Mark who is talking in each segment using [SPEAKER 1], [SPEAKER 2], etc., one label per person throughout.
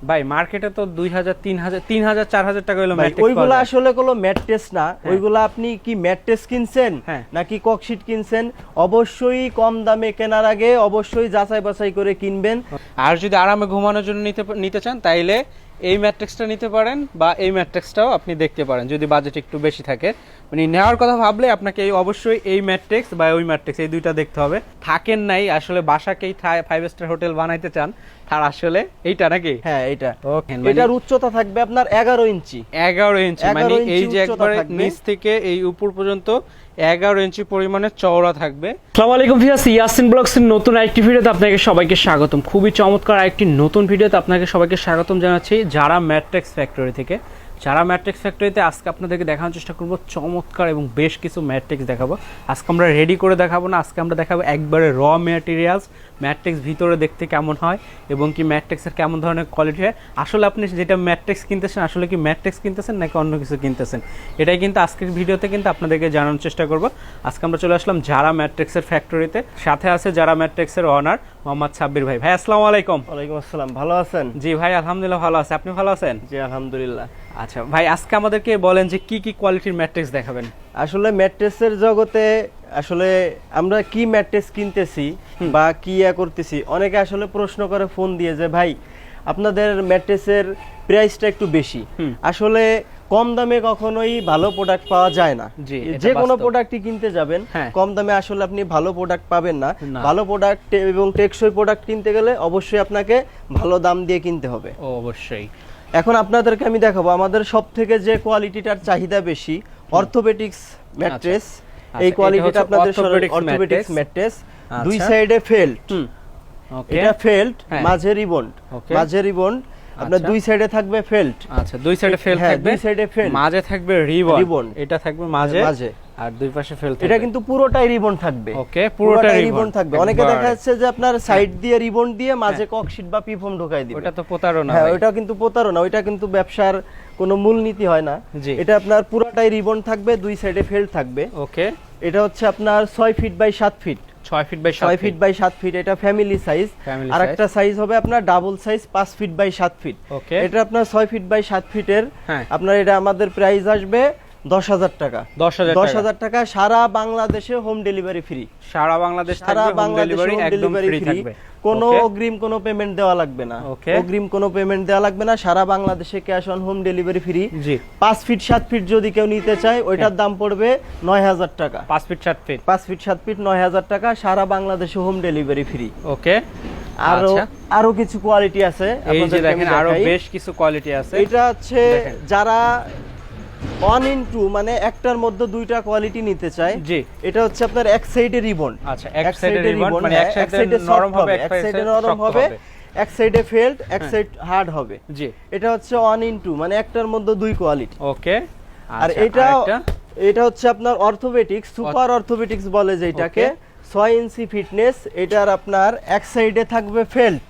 [SPEAKER 1] ভাই মার্কেটে তো 2000 3000 3000 4000 টাকা হলো ম্যাট্রেস।
[SPEAKER 2] ওইগুলা আসলে কোনো ম্যাট্রেস না, ওইগুলা আপনি কি ম্যাট্রেস কিনছেন
[SPEAKER 1] হ্যাঁ।
[SPEAKER 2] নাকি ককশিট কিনছেন, অবশ্যই কম দামে কেনার আগে অবশ্যই যাচাই বাছাই করে কিনবেন।
[SPEAKER 1] আর যদি আরামে ঘুমানোর জন্য নিতে চান তাইলে এই ম্যাট্রিক্সটা নিতে পারেন, বা এই ম্যাট্রিক্সটাও আপনি দেখতে পারেন যদি বাজেট একটু বেশি থাকে। মানে নেওয়ার কথা ভাবলে আপনাকে অবশ্যই এই ম্যাট্রিক্স বা ওই ম্যাট্রিক্স এই দুইটা দেখতে হবে। থাকেন নাই আসলে বাসাকেই 5 স্টার হোটেল বানাইতে চান, তার আসলে এইটা নাকি?
[SPEAKER 2] হ্যাঁ এটা।
[SPEAKER 1] ওকে,
[SPEAKER 2] এটার উচ্চতা থাকবে আপনার 11 ইঞ্চি।
[SPEAKER 1] 11 ইঞ্চি, মানে এই যে একবারে নিচ থেকে এই উপর পর্যন্ত 11 ইঞ্চি পরিমাণে চওড়া থাকবে।
[SPEAKER 3] আসসালামু আলাইকুম ভিউয়ার্স, ইয়াসিন ব্লগসের নতুন আরেকটি ভিডিওতে আপনাকে সবাইকে স্বাগতম। খুবই চমৎকার আরেকটি নতুন ভিডিওতে আপনাকে সবাইকে স্বাগতম জানাচ্ছি যারা ম্যাট্রিক্স ফ্যাক্টরি থেকে। যারা ম্যাট্রিক্স ফ্যাক্টরিতে আজকে আপনাদেরকে দেখানোর চেষ্টা করব চমৎকার এবং বেশ কিছু ম্যাট্রিক্স দেখাবো। আজকে আমরা রেডি করে দেখাবো না, আজকে আমরা দেখাবো একবারে র ম্যাটেরিয়ালস, ম্যাট্রিক্স ভিতরে দেখতে কেমন হয় এবং কি ম্যাট্রিক্সের কেমন ধরনের কোয়ালিটি হয়। আসলে আপনি যেটা ম্যাট্রিক্স কিনতেছেন আসলে কি ম্যাট্রিক্স কিনতেছেন নাকি অন্য কিছু কিনতেছেন, এটাই কিন্তু আজকের ভিডিওতে কিন্তু আপনাদেরকে জানানোর চেষ্টা করব। আজকে আমরা চলে আসলাম যারা ম্যাট্রিক্সের ফ্যাক্টরিতে, সাথে আছে যারা ম্যাট্রিক্সের ওনার মোহাম্মদ সাব্বির ভাই। ভাই আসসালামু আলাইকুম।
[SPEAKER 2] ওয়ালাইকুম আসসালাম, ভালো আছেন?
[SPEAKER 1] জি ভাই আলহামদুলিল্লাহ ভালো আছে, আপনি ভালো আছেন?
[SPEAKER 2] জি আলহামদুলিল্লাহ।
[SPEAKER 1] আচ্ছা ভাই, আজকে আমাদেরকে বলেন যে কি কি কোয়ালিটির ম্যাট্রিক্স দেখাবেন।
[SPEAKER 2] আসলে ম্যাট্রেসের জগতে আসলে আমরা কি ম্যাট্রেস কিনতেছি বা কি করতেছি, অনেকে আসলে প্রশ্ন করে ফোন দিয়ে যে ভাই আপনাদের ম্যাট্রেসের প্রাইসটা একটু বেশি। আসলে কম দামে কখনোই ভালো প্রোডাক্ট পাওয়া যায় না। যে কোনো প্রোডাক্টই কিনতে যাবেন কম দামে আসলে আপনি ভালো প্রোডাক্ট পাবেন না। ভালো প্রোডাক্ট এবং টেকসই প্রোডাক্ট কিনতে গেলে অবশ্যই আপনাকে ভালো দাম দিয়ে কিনতে হবে।
[SPEAKER 1] অবশ্যই।
[SPEAKER 2] এখন আপনাদেরকে আমি দেখাবো আমাদের সব থেকে যে কোয়ালিটিটার চাহিদা বেশি, অর্থোপেডিক্স ম্যাট্রেস। এই কোয়ালিটিটা আপনাদের অর্থোপেডিক্স ম্যাট্রেস, দুই সাইডে ফেল্ট। এটা ফেল্ট, মাঝে রিবন্ড, মাঝে রিবন্ড আপনার দুই সাইডে থাকবে ফেল্ট।
[SPEAKER 1] আচ্ছা, দুই সাইডে ফেল্ট থাকবে,
[SPEAKER 2] দুই সাইডে ফেল্ট,
[SPEAKER 1] মাঝে থাকবে রিবন, এটা থাকবে মাঝে, আর দুই পাশে ফেল্ট থাকবে।
[SPEAKER 2] এটা কিন্তু পুরোটাই রিবন থাকবে।
[SPEAKER 1] ওকে, পুরোটাই
[SPEAKER 2] রিবন থাকবে। অনেকে দেখা যাচ্ছে যে আপনার সাইড দিয়ে রিবন দিয়ে মাঝে ককশিট বা পিফোম ঢোকাই দিবে,
[SPEAKER 1] ওটা তো প্রতারণা।
[SPEAKER 2] হ্যাঁ ওটা কিন্তু প্রতারণা, ওইটা কিন্তু ব্যবসার কোনো মূলনীতি হয় না। এটা আপনার পুরোটাই রিবন থাকবে, দুই সাইডে ফেল্ট থাকবে।
[SPEAKER 1] ওকে,
[SPEAKER 2] এটা হচ্ছে আপনার 6 feet by 7 feet,
[SPEAKER 1] 6 feet by
[SPEAKER 2] 6 feet by 7 feet. এটা ফ্যামিলি সাইজ। আর একটা সাইজ হবে আপনার double size 5 feet by 7 feet.
[SPEAKER 1] Okay,
[SPEAKER 2] এটা আপনার 6 ফিট বাই 7 ফিটের আপনার এটা আমাদের প্রাইস আসবে 10,000 টাকা। 10,000 টাকা সারা বাংলাদেশে হোম ডেলিভারি ফ্রি।
[SPEAKER 1] সারা বাংলাদেশ থাকবে হোম ডেলিভারি, একদম ফ্রি থাকবে।
[SPEAKER 2] কোনো অগ্রিম কোনো পেমেন্ট দেওয়া লাগবে না। অগ্রিম কোনো পেমেন্ট দেওয়া লাগবে না, সারা বাংলাদেশে cash on home delivery free. 5 feet 7 feet যদি কেউ নিতে চায় ওইটার দাম পড়বে 9,000 টাকা।
[SPEAKER 1] 5 ফিট 7 ফিট,
[SPEAKER 2] 5 ফিট 7 ফিট 9,000 টাকা, সারা বাংলাদেশে হোম ডেলিভারি ফ্রি।
[SPEAKER 1] ওকে।
[SPEAKER 2] আরো কিছু কোয়ালিটি আছে,
[SPEAKER 1] এই যে দেখেন আরো বেশ কিছু কোয়ালিটি আছে।
[SPEAKER 2] এটা হচ্ছে যারা 1-in-2 মানে একটার মধ্যে দুইটা কোয়ালিটি নিতে চায়।
[SPEAKER 1] জি,
[SPEAKER 2] এটা হচ্ছে আপনার এক সাইডে রিবন।
[SPEAKER 1] আচ্ছা, এক সাইডে রিবন মানে এক সাইডে নরম হবে,
[SPEAKER 2] এক সাইডে নরম হবে, এক সাইডে ফেল্ট, এক সাইড হার্ড হবে।
[SPEAKER 1] জি,
[SPEAKER 2] এটা হচ্ছে 1-in-2 মানে একটার মধ্যে দুই কোয়ালিটি।
[SPEAKER 1] ওকে।
[SPEAKER 2] আর এটা হচ্ছে আপনার অর্থোপেডিক্স, সুপার অর্থোপেডিক্স বলে যেটাকে, 6 ইঞ্চি ফিটনেস। এটার আপনার এক সাইডে থাকবে ফেল্ট,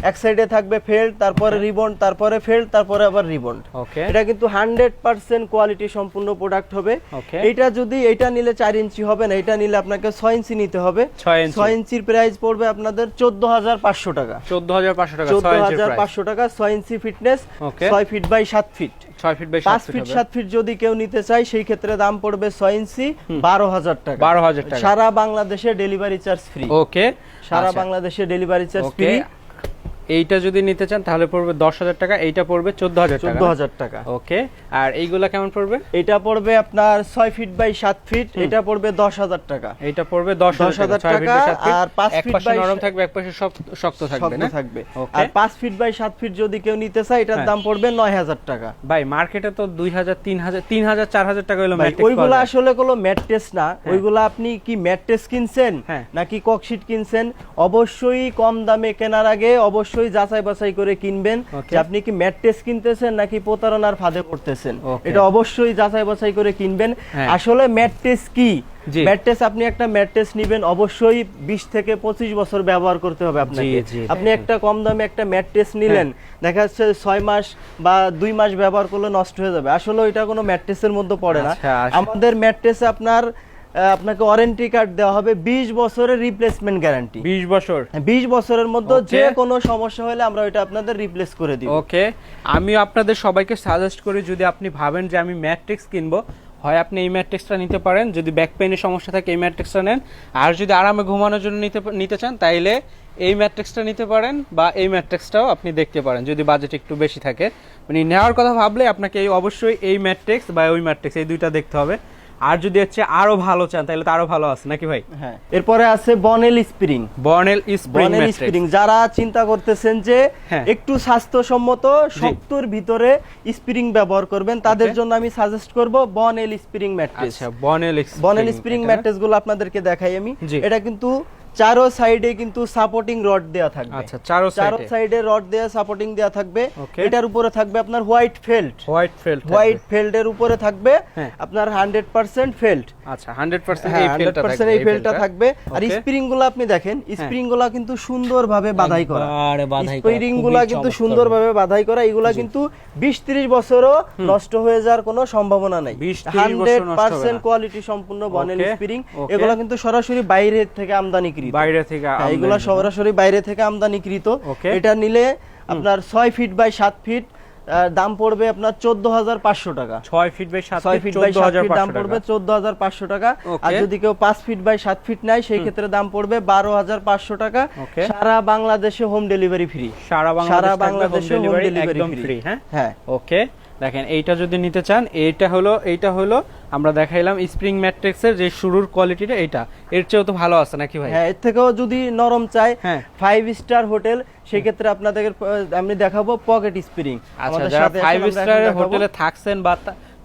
[SPEAKER 2] এক সাইডে থাকবে ফেল্ট, তারপরে রিবন্ড, তারপরে ফেল্ট, তারপরে আবার রিবন্ড। এটা কিন্তু 100% কোয়ালিটি সম্পূর্ণ প্রোডাক্ট হবে। এটা যদি এটা নিলে 4 ইঞ্চি হবে না, এটা নিলে আপনাকে 6 ইঞ্চি নিতে হবে। 6 ইঞ্চির প্রাইস পড়বে আপনাদের 14,500 টাকা।
[SPEAKER 1] 14,500 টাকা,
[SPEAKER 2] 14,500 টাকা। 6 inch fitness, 6 feet by 7 feet,
[SPEAKER 1] 6 feet by
[SPEAKER 2] 5 feet 7 feet যদি কেউ নিতে চায় সেই ক্ষেত্রে দাম পড়বে 6 ইঞ্চি 12,000 টাকা।
[SPEAKER 1] 12,000 টাকা,
[SPEAKER 2] সারা বাংলাদেশে ডেলিভারি চার্জ ফ্রি।
[SPEAKER 1] ওকে,
[SPEAKER 2] সারা বাংলাদেশে ডেলিভারি চার্জ ফ্রি।
[SPEAKER 1] এইটা যদি নিতে চান তাহলে পড়বে 10,000 টাকা, এইটা পড়বে 14,000 টাকা। ওকে, আর এইগুলা কেমন পড়বে?
[SPEAKER 2] এটা পড়বে আপনার 6 ফিট বাই 7 ফিট, এটা পড়বে 10,000 টাকা।
[SPEAKER 1] এটা পড়বে 10,000 টাকা।
[SPEAKER 2] আর 5 ফিট বাই
[SPEAKER 1] নরম থাকবে, এক পাশে শক্ত থাকবে না?
[SPEAKER 2] আর 5 ফিট বাই 7 ফিট যদি কেউ নিতে চায় এটার দাম পড়বে 9,000 টাকা।
[SPEAKER 1] ভাই মার্কেটে তো 2000 3000 4000 টাকা হলো ম্যাট্রেস।
[SPEAKER 2] ওইগুলা আসলে কোনো ম্যাট্রেস না, ওইগুলা আপনি কি ম্যাট্রেস কিনছেন নাকি ককশিট কিনছেন, অবশ্যই কম দামে কেনার আগে অবশ্যই যাচাই বাছাই করে কিনবেন যে আপনি কি ম্যাট্রেস কিনতেছেন নাকি প্রতারণার ফাঁদে পড়তেছেন। এটা অবশ্যই যাচাই বাছাই করে কিনবেন। আসলে ম্যাট্রেস কি, ম্যাট্রেস আপনি একটা ম্যাট্রেস নেবেন অবশ্যই 20 থেকে 25 বছর ব্যবহার করতে হবে আপনাকে। আপনি একটা কম দামে একটা ম্যাট্রেস নিলেন, দেখা যাচ্ছে 6 মাস বা 2 মাস ব্যবহার করলে নষ্ট হয়ে যাবে, আসলে এটা কোনো ম্যাট্রেসের মধ্যে পড়ে না। আমাদের ম্যাট্রেসে আপনার আপনাকে ওয়ারেন্টি কার্ড দেওয়া হবে 20 বছরের রিপ্লেসমেন্ট গ্যারান্টি।
[SPEAKER 1] 20 বছর?
[SPEAKER 2] 20 বছরের মধ্যে যে কোনো সমস্যা হলে আমরা ওইটা আপনাদের রিপ্লেস করে দিব।
[SPEAKER 1] ওকে, আমি আপনাদের সবাইকে সাজেস্ট করি, যদি আপনি ভাবেন যে আমি ম্যাট্রিক্স কিনবো, হয় আপনি এই ম্যাট্রিক্সটা নিতে পারেন, যদি ব্যাক পেইনের সমস্যা থাকে এই ম্যাট্রিক্সটা নেন, আর যদি আরামে ঘুমানোর জন্য নিতে চান তাইলে এই ম্যাট্রিক্সটা নিতে পারেন, বা এই ম্যাট্রিক্সটাও আপনি দেখতে পারেন যদি বাজেট একটু বেশি থাকে। মানে নেওয়ার কথা ভাবলে আপনাকে অবশ্যই এই ম্যাট্রিক্স বা ওই ম্যাট্রিক্স এই দুইটা দেখতে হবে। আর যদি হচ্ছে আরো ভালো চান তাহলে তো আরো ভালো আছে নাকি ভাই?
[SPEAKER 2] হ্যাঁ, এরপরে আছে বনেল স্প্রিং।
[SPEAKER 1] বনেল স্প্রিং
[SPEAKER 2] যারা চিন্তা করতেছেন যে একটু স্বাস্থ্যসম্মত শক্তর ভিতরে স্প্রিং ব্যবহার করবেন, তাদের জন্য আমি সাজেস্ট করব বনেল স্প্রিং ম্যাট্রেস।
[SPEAKER 1] আচ্ছা,
[SPEAKER 2] বনেল স্প্রিং ম্যাট্রেস গুলো আপনাদেরকে দেখাই আমি। এটা কিন্তু চারো সাইডে কিন্তু সাপোর্টিং রড দেয়া থাকবে।
[SPEAKER 1] আচ্ছা, চারো
[SPEAKER 2] সাইডে রড দেয়া সাপোর্টিং দেয়া থাকবে। এটার উপরে থাকবে আপনার হোয়াইট ফেল্ট এর উপরে থাকবে আপনার 100% ফেল্ট।
[SPEAKER 1] আচ্ছা, 100%
[SPEAKER 2] এই ফেল্টটা থাকবে। আর স্প্রিং গুলো আপনি দেখেন, স্প্রিং গুলো কিন্তু সুন্দরভাবে বাঁধাই করা, স্প্রিং গুলো কিন্তু সুন্দরভাবে বাঁধাই করা। এগুলা কিন্তু 20-30 বছরও নষ্ট হয়ে যাওয়ার কোনো সম্ভাবনা নাই। 100% কোয়ালিটি সম্পূর্ণ বনেল স্প্রিং। এগুলা কিন্তু সরাসরি বাইরে থেকে আমদানিকৃত, এগুলা সরাসরি বাইরে থেকে আমদানিকৃত। এটা নিলে আপনার 6 ফিট বাই 7 ফিট দাম পড়বে আপনার 14,500 টাকা।
[SPEAKER 1] 6 ফিট বাই 7 ফিট
[SPEAKER 2] দাম পড়বে 14,500 টাকা। আর যদি কেউ 5 ফিট বাই 7 ফিট নেয় সেই ক্ষেত্রে দাম পড়বে 12,500 টাকা। সারা বাংলাদেশে হোম ডেলিভারি ফ্রি।
[SPEAKER 1] সারা বাংলাদেশে হোম ডেলিভারি ফ্রি। হ্যাঁ, ওকে। দেখেন, এইটা যদি নিতে চান, এইটা হলো আমরা দেখাইলাম স্প্রিং ম্যাট্রিক্সের যে শুরুর কোয়ালিটিটা, এইটা এর চেয়েও তো ভালো আছে নাকি ভাই?
[SPEAKER 2] হ্যাঁ, এর থেকেও যদি নরম চাই 5 স্টার হোটেল, সেই ক্ষেত্রে আপনাদের আমি দেখাবো পকেট স্প্রিং।
[SPEAKER 1] আচ্ছা, যারা 5 স্টার হোটেলে থাকছেন বা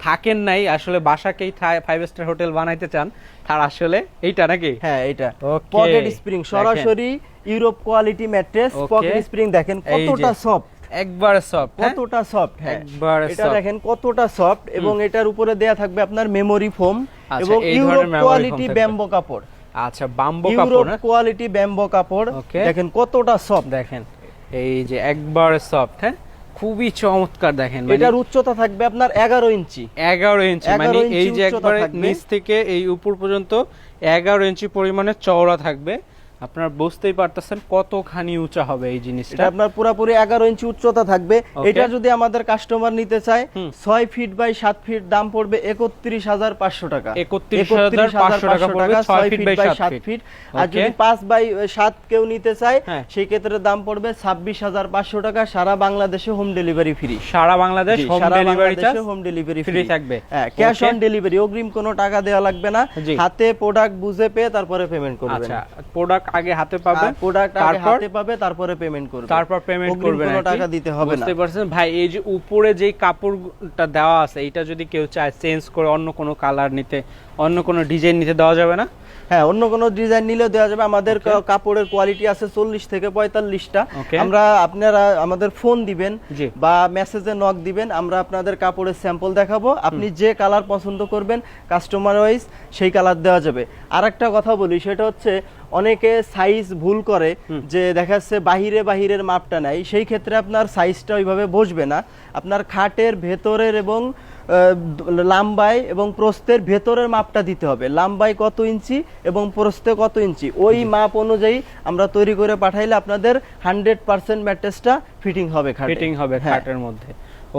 [SPEAKER 1] থাকেন নাই, আসলে বাসাকেই 5 স্টার হোটেল বানাইতে চান, তার আসলে এইটা নাকি?
[SPEAKER 2] হ্যাঁ, এইটা পকেট স্প্রিং, সরাসরি Europe quality mattress. Pocket spring দেখেন কতটা সফট,
[SPEAKER 1] একবারে সফট,
[SPEAKER 2] কতটা সফট।
[SPEAKER 1] একবারে
[SPEAKER 2] এটা দেখেন কতটা সফট, এবং এটার উপরে দেয়া থাকবে আপনার মেমোরি ফোম এবং ইউরোপ কোয়ালিটি ব্যাম্বো কাপড়।
[SPEAKER 1] আচ্ছা, ব্যাম্বো কাপড়,
[SPEAKER 2] ইউরোপ কোয়ালিটি ব্যাম্বো কাপড়। দেখেন কতটা সফট,
[SPEAKER 1] দেখেন এই যে একবারে সফট। হ্যাঁ, খুবই চমৎকার। দেখেন
[SPEAKER 2] এটার উচ্চতা থাকবে আপনার 11 ইঞ্চি।
[SPEAKER 1] 11 ইঞ্চি, মানে এই যে একবারে নিচ থেকে এই উপর পর্যন্ত 11 ইঞ্চি পরিমাণে চওড়া থাকবে। আপনারা বুঝতেই পারতেছেন কতখানি উঁচা হবে এই জিনিসটা।
[SPEAKER 2] এটা আপনার পুরোপুরি 11 ইঞ্চি উচ্চতা থাকবে। এটা যদি আমাদের কাস্টমার নিতে চায় 6 ফিট বাই 7 ফিট দাম পড়বে 31,500 টাকা।
[SPEAKER 1] 31,500 টাকা পড়বে 6 ফিট বাই 7 ফিট।
[SPEAKER 2] আর যদি 5 বাই 7 কেউ নিতে চায় সেই ক্ষেত্রে দাম পড়বে 26,500 টাকা। সারা বাংলাদেশে হোম ডেলিভারি ফ্রি।
[SPEAKER 1] সারা বাংলাদেশ
[SPEAKER 2] হোম ডেলিভারি
[SPEAKER 1] ফ্রি থাকবে।
[SPEAKER 2] হ্যাঁ, ক্যাশ অন ডেলিভারি, অগ্রিম কোনো টাকা দেওয়া লাগবে না। হাতে প্রোডাক্ট বুঝে পেয়ে তারপরে পেমেন্ট করবেন।
[SPEAKER 1] আচ্ছা, প্রোডাক্ট আগে হাতে পাবে,
[SPEAKER 2] প্রোডাক্ট আগে হাতে পাবে, তারপরে পেমেন্ট করবে,
[SPEAKER 1] তারপর পেমেন্ট করবে,
[SPEAKER 2] কোনো টাকা দিতে হবে না।
[SPEAKER 1] বুঝতে পারছেন ভাই? এই যে উপরে যে কাপড়টা দেওয়া আছে, এটা যদি কেউ চায় চেঞ্জ করে অন্য কোনো কালার নিতে, অন্য কোনো ডিজাইন নিতে, দেওয়া যাবে না?
[SPEAKER 2] হ্যাঁ, অন্য কোনো ডিজাইন নিলেও দেওয়া যাবে। আমাদের কাপড়ের কোয়ালিটি আছে 40 থেকে 45টা। আপনারা আমাদের ফোন দিবেন বা মেসেজে নক দিবেন, আমরা আপনাদের কাপড়ের স্যাম্পল দেখাবো। আপনি যে কালার পছন্দ করবেন কাস্টমার ওয়াইজ সেই কালার দেওয়া যাবে। আরেকটা কথা বলি, সেটা হচ্ছে অনেকে সাইজ ভুল করে, যে দেখা যাচ্ছে বাহিরের মাপটা নাই, সেই ক্ষেত্রে আপনার সাইজটা ওইভাবে বসবে না। আপনার খাটের ভেতরের এবং লাম্বাই এবং প্রস্থের ভেতরের মাপটা দিতে হবে। লাম্বাই কত ইঞ্চি এবং প্রস্থে কত ইঞ্চি, ওই মাপ অনুযায়ী আমরা তৈরি করে পাঠাইলে আপনাদের 100% ম্যাট্রেসটা ফিটিং হবে
[SPEAKER 1] খাটের মধ্যে।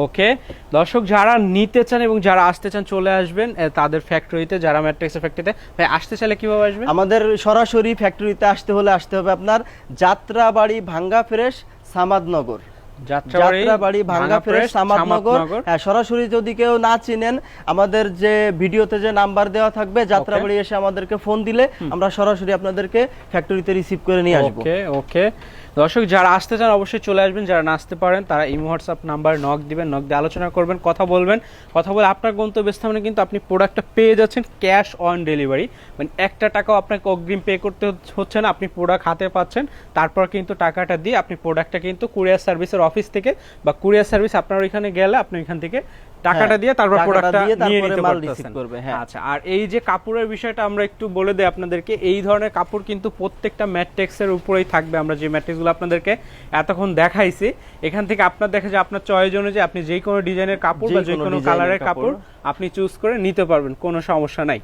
[SPEAKER 1] ওকে দর্শক, যারা নিতে চান এবং যারা আসতে চান চলে আসবেন তাদের ফ্যাক্টরিতে। যারা ম্যাট্রিক্সের ফ্যাক্টরিতে ভাই আসতে চাইলে কিভাবে আসবেন?
[SPEAKER 2] আমাদের সরাসরি ফ্যাক্টরিতে আসতে হবে আপনার যাত্রাবাড়ি ভাঙ্গা ফ্রেশ সামাদনগর। যাত্রাবাড়ি ভাঙ্গা ফ্রেশ সামাদনগর। হ্যাঁ, সরাসরি যদি কেউ না চিনেন, আমাদের যে ভিডিওতে যে নাম্বার দেওয়া থাকবে, যাত্রাবাড়ি এসে আমাদেরকে ফোন দিলে আমরা সরাসরি আপনাদেরকে ফ্যাক্টরিতে রিসিভ করে নিয়ে আসবো।
[SPEAKER 1] ওকে দর্শক, যারা আসতে চান অবশ্যই চলে আসবেন। যারা না আসতে পারেন তারা ইমো হোয়াটসঅ্যাপ নাম্বার নক দিবেন, নক দিয়ে আলোচনা করবেন, কথা বলবেন। কথা বলে আপনার গন্তব্যস্থানে কিন্তু আপনি প্রোডাক্টটা পেয়ে যাচ্ছেন ক্যাশ অন ডেলিভারি। মানে একটা টাকাও আপনাকে অগ্রিম পে করতে হচ্ছে না, আপনি প্রোডাক্ট হাতে পাচ্ছেন। তারপর কিন্তু টাকাটা দিয়ে আপনি প্রোডাক্টটা কিন্তু কুরিয়ার সার্ভিসের অফিস থেকে বা কুরিয়ার সার্ভিস আপনার ওইখানে গেলে আপনি ওইখান থেকে টাকাটা দিয়ে তারপর প্রোডাক্টটা নিয়ে নিতে পারতেছেন। আচ্ছা, আর এই যে কাপড়ের বিষয়টা আমরা একটু বলে দেই আপনাদেরকে। এই ধরনের কাপড় কিন্তু প্রত্যেকটা ম্যাট্রিক্সের উপরেই থাকবে। আমরা যে ম্যাট্রিক্সগুলো আপনাদেরকে এতক্ষণ দেখাইছি, এখান থেকে আপনার দেখা যায় আপনার চয়েস অনুযায়ী আপনি যে কোনো ডিজাইনের কাপড় বা যে কোনো কালারের কাপড় আপনি চুজ করে নিতে পারবেন, কোনো সমস্যা নাই।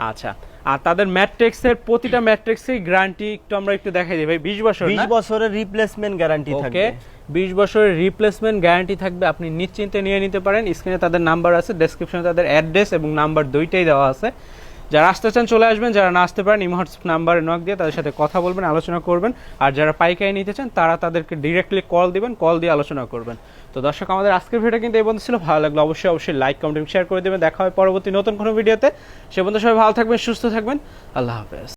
[SPEAKER 1] আচ্ছা, আর তাদের ম্যাট্রিক্সের প্রতিটা ম্যাট্রিক্সের গ্যারান্টি আমরা একটু দেখাই দিই ভাই 20 বছর
[SPEAKER 2] 20 বছরের রিপ্লেসমেন্ট গ্যারান্টি থাকবে।
[SPEAKER 1] 20 বছরের রিপ্লেসমেন্ট গ্যারান্টি থাকবে, আপনি নিশ্চিন্তে নিয়ে নিতে পারেন। স্ক্রিনে তাদের নাম্বার আছে, ডেসক্রিপশনে তাদের অ্যাড্রেস এবং নাম্বার দুইটাই দেওয়া আছে। যারা আসতে চান চলে আসবেন, যারা না আসতে পারেন ইমো হোয়াটসঅ্যাপ নাম্বারে নক দিয়ে তাদের সাথে কথা বলবেন, আলোচনা করবেন। আর যারা পাইকারি নিতে চান তারা তাদেরকে ডিরেক্টলি কল দিবেন, কল দিয়ে আলোচনা করবেন। তো দর্শক, আমাদের আজকের ভিডিও কিন্তু এই পর্যন্ত ছিল। ভালো লাগলো অবশ্যই লাইক কমেন্ট শেয়ার করে দেবেন। দেখা হয় পরবর্তী নতুন কোনো ভিডিওতে। সে পর্যন্ত সবাই ভালো থাকবেন, সুস্থ থাকবেন। আল্লাহ হাফেজ।